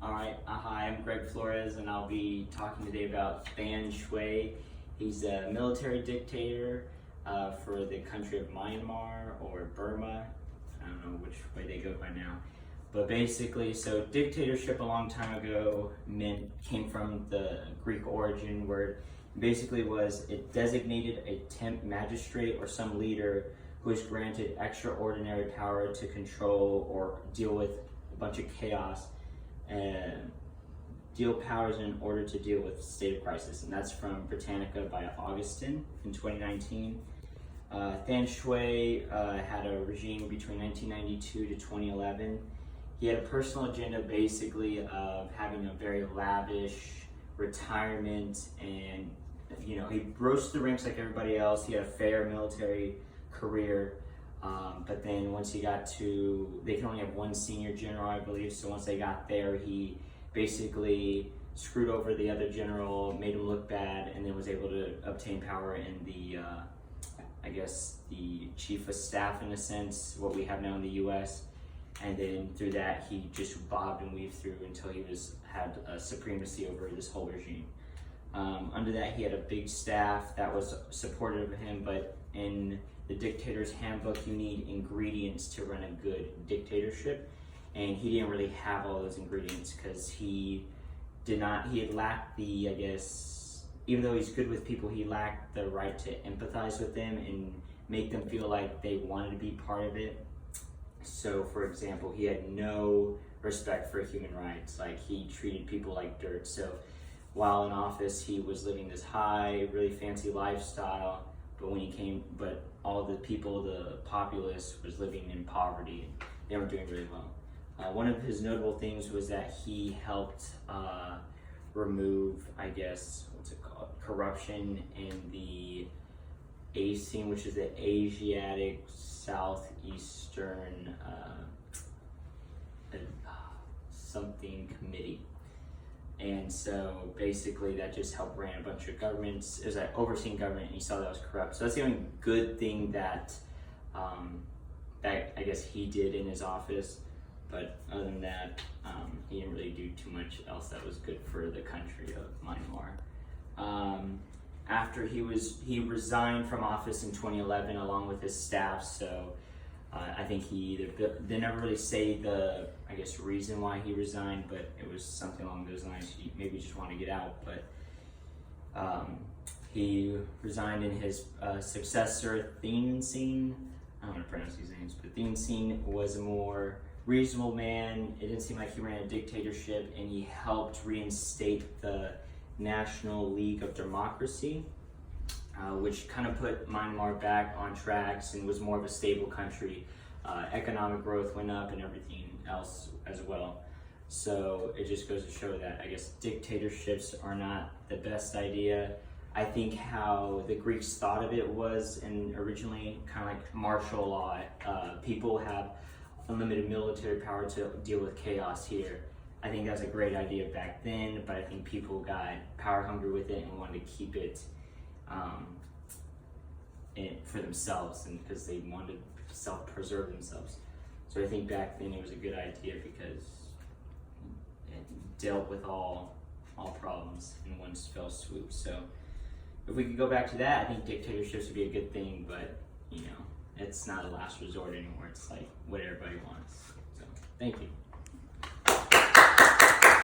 Hi, I'm Greg Flores, and I'll be talking today about Than Shwe. He's a military dictator for the country of Myanmar or Burma. I don't know which way they go by now. But basically, so dictatorship a long time ago came from the Greek origin word. Basically it designated a temp magistrate or some leader who was granted extraordinary power to control or deal with a bunch of chaos and deal powers in order to deal with state of crisis. And that's from Britannica by Augustine in 2019. Than Shwe had a regime between 1992 to 2011. He had a personal agenda basically of having a very lavish retirement, and he rose to the ranks like everybody else. He had a fair military career, but then once he got to, they can only have one senior general, I believe, so once they got there, he basically screwed over the other general, made him look bad, and then was able to obtain power in the, I guess, the chief of staff in a sense, what we have now in the US. And then through that, he just bobbed and weaved through until he had supremacy over this whole regime. Under that, he had a big staff that was supportive of him, but in the dictator's handbook, you need ingredients to run a good dictatorship, and he didn't really have all those ingredients because he had lacked the, I guess, even though he's good with people, he lacked the right to empathize with them and make them feel like they wanted to be part of it. So, for example, he had no respect for human rights. Like, he treated people like dirt. So while in office, he was living this high, really fancy lifestyle, but all the people, the populace, was living in poverty. They weren't doing really well. One of his notable things was that he helped remove, I guess, corruption in the ASEAN, which is the Asiatic Southeastern something committee. And so basically that just helped ran a bunch of governments. It was like overseeing government, and he saw that was corrupt. So that's the only good thing that that I guess he did in his office. But other than that, he didn't really do too much else that was good for the country of Myanmar. After he resigned from office in 2011 along with his staff. So I think they never really say the, I guess, reason why he resigned, but it was something along those lines. He maybe just wanted to get out, but he resigned, and his successor, Thein Sein, I don't want to pronounce these names, but Thein Sein was a more reasonable man. It didn't seem like he ran a dictatorship, and he helped reinstate the National League of Democracy, which kind of put Myanmar back on tracks and was more of a stable country. Economic growth went up and everything else as well. So it just goes to show that, I guess, dictatorships are not the best idea. I think how the Greeks thought of it was, and originally kind of like martial law. People have unlimited military power to deal with chaos here. I think that was a great idea back then, but I think people got power hungry with it and wanted to keep it for themselves, and because they wanted to self-preserve themselves. So I think back then it was a good idea because it dealt with all problems in one fell swoop. So if we could go back to that, I think dictatorships would be a good thing, but it's not a last resort anymore. It's like what everybody wants. So thank you.